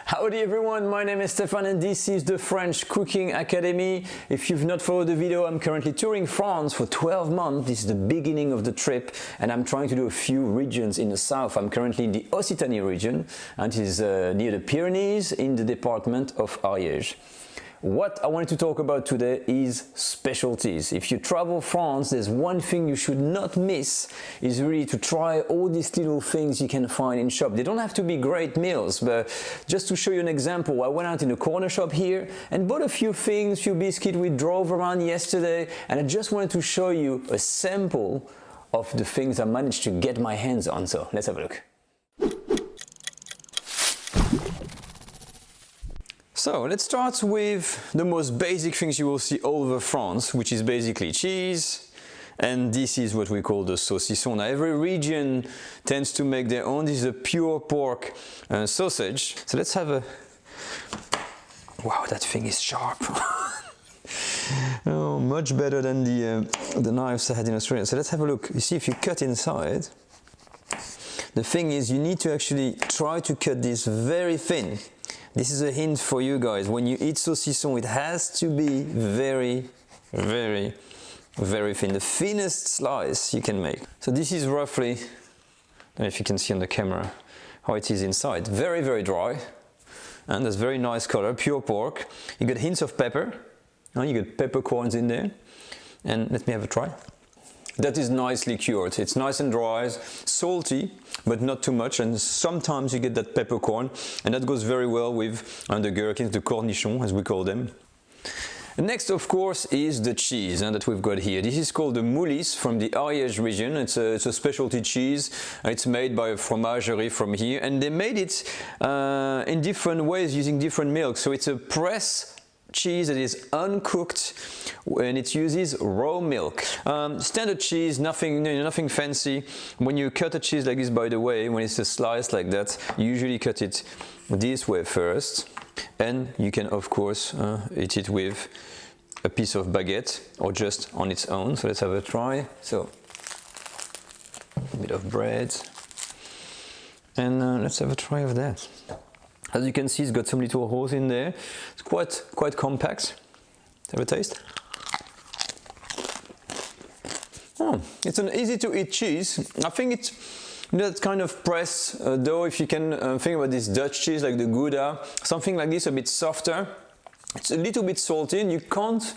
Howdy everyone, my name is Stefan and this is the French Cooking Academy. If you've not followed the video, I'm currently touring France for 12 months. This is the beginning of the trip and I'm trying to do a few regions in the south. I'm currently in the Occitanie region and it is near the Pyrenees in the department of Ariège. What I wanted to talk about today is specialties. If you travel France, there's one thing you should not miss is really to try all these little things you can find in shop. They don't have to be great meals, but just to show you an example, I went out in the corner shop here and bought a few things, few biscuits we drove around yesterday, and I just wanted to show you a sample of the things I managed to get my hands on. So let's have a look. So let's start with the most basic things you will see all over France, which is basically cheese, and this is what we call the saucisson. Now every region tends to make their own. This is a pure pork sausage. So let's have a... Wow, that thing is sharp. Oh, much better than the knives I had in Australia. So let's have a look. You see, if you cut inside, the thing is you need to actually try to cut this very thin. This is a hint for you guys. When you eat saucisson, it has to be very, very, very thin. The thinnest slice you can make. So this is roughly, I don't know if you can see on the camera, how it is inside. Very, very dry. And there's very nice color, pure pork. You get hints of pepper. You get peppercorns in there. And let me have a try. That is nicely cured. It's nice and dry, salty, but not too much, and sometimes you get that peppercorn, and that goes very well with the gherkins, the cornichons as we call them. Next, of course, is the cheese that we've got here. This is called the Moulins from the Ariège region. It's a specialty cheese. It's made by a fromagerie from here, and they made it in different ways using different milk. So it's a press cheese that is uncooked and it uses raw milk. Standard cheese, nothing fancy. When you cut a cheese like this, by the way, when it's a slice like that, you usually cut it this way first, and you can of course eat it with a piece of baguette or just on its own. So let's have a try. So a bit of bread, and let's have a try of that. As you can see, it's got some little holes in there. It's quite compact. Let's have a taste. Oh, it's an easy to eat cheese. I think it's that kind of press dough. If you can think about this Dutch cheese like the Gouda, something like this, a bit softer. It's a little bit salty, and you can't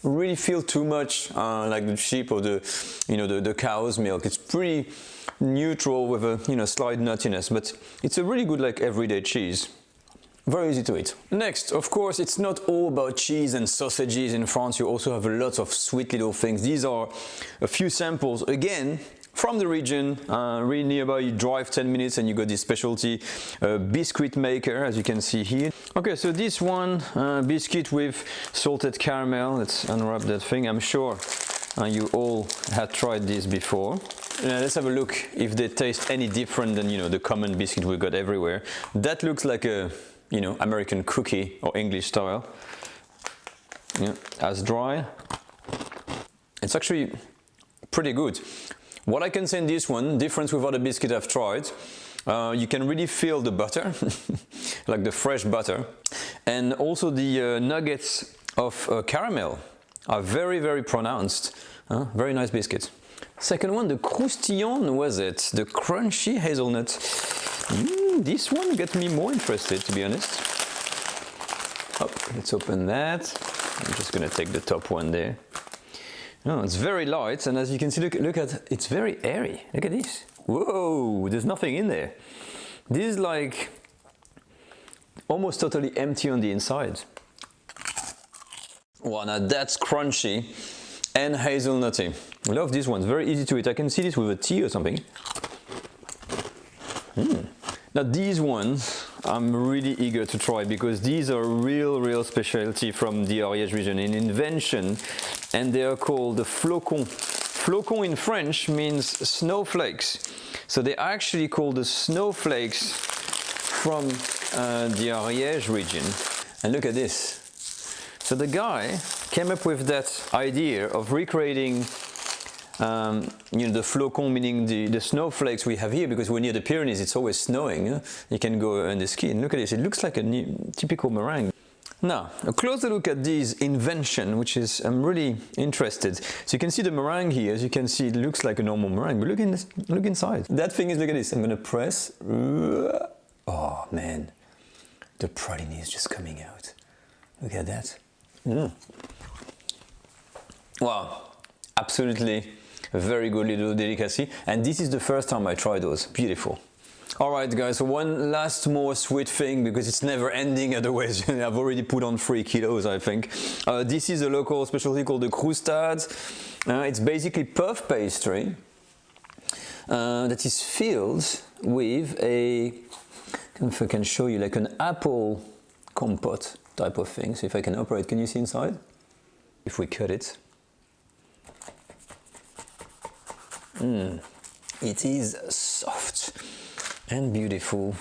really feel too much like the sheep or the cow's milk. It's pretty neutral with a slight nuttiness, but it's a really good like everyday cheese. Very easy to eat. Next, of course, it's not all about cheese and sausages. In France, you also have lots of sweet little things. These are a few samples, again, from the region, really nearby. You drive 10 minutes and you got this specialty biscuit maker, as you can see here. Okay, so this one, biscuit with salted caramel. Let's unwrap that thing. I'm sure you all had tried this before. Let's have a look if they taste any different than the common biscuit we got everywhere. That looks like a American cookie or English style. Yeah, as dry. It's actually pretty good. What I can say in this one, difference with other biscuit I've tried, you can really feel the butter, like the fresh butter, and also the nuggets of caramel are very, very pronounced. Very nice biscuit. Second one, the croustillant noisette, the crunchy hazelnut. This one got me more interested, to be honest. Oh, let's open that. I'm just gonna take the top one there. Oh, it's very light, and as you can see, look at, it's very airy. Look at this. Whoa, there's nothing in there. This is like almost totally empty on the inside. Wow, now that's crunchy and hazelnutty. I love this one, it's very easy to eat. I can see this with a tea or something. Now these ones I'm really eager to try because these are real specialty from the Ariège region, an invention, and they are called the Flocons. Flocons in French means snowflakes. So they are actually called the snowflakes from the Ariège region. And look at this. So the guy came up with that idea of recreating you know, the flocons, meaning the snowflakes we have here, because we're near the Pyrenees, it's always snowing. You can go on the ski and look at this. It looks like a typical meringue. Now, a closer look at this invention, which is, I'm really interested. So you can see the meringue here. As you can see, it looks like a normal meringue, but look inside. That thing is, look at this. I'm going to press. Oh, man. The praline is just coming out. Look at that. Wow. Absolutely a very good little delicacy. And this is the first time I tried those. Beautiful. All right, guys, so one last more sweet thing, because it's never ending otherwise. I've already put on 3 kilos, I think. This is a local specialty called the croustades. It's basically puff pastry that is filled with a, if I can show you, like an apple compote type of thing. So if I can operate, can you see inside? If we cut it. It is soft and beautiful.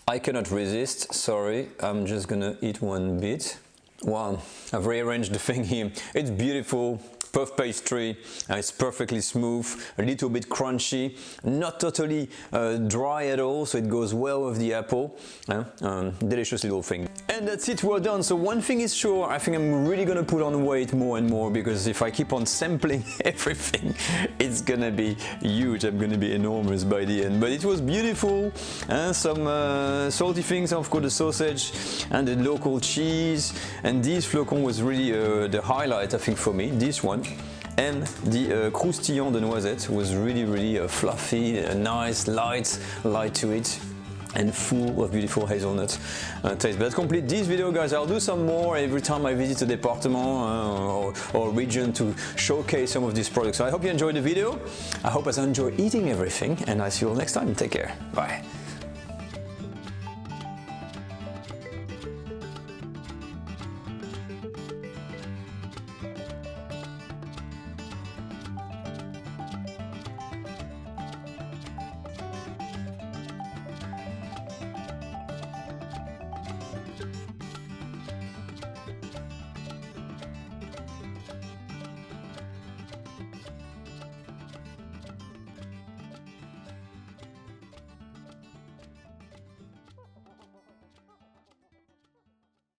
I cannot resist, sorry, I'm just gonna eat one bit. Wow, I've rearranged the thing here. It's beautiful, puff pastry, it's perfectly smooth, a little bit crunchy, not totally dry at all, so it goes well with the apple. Delicious little thing. And that's it, we're done. So one thing is sure, I think I'm really gonna put on weight more and more, because if I keep on sampling everything, it's gonna be huge. I'm gonna be enormous by the end. But it was beautiful, some salty things, of course the sausage and the local cheese, and this flocon was really the highlight, I think, for me, this one. And the croustillant de noisette was really fluffy, nice, light to it, and full of beautiful hazelnut taste. But that completes this video, guys. I'll do some more every time I visit a department or region to showcase some of these products. So I hope you enjoyed the video. I hope I enjoy eating everything, and I see you all next time. Take care. Bye.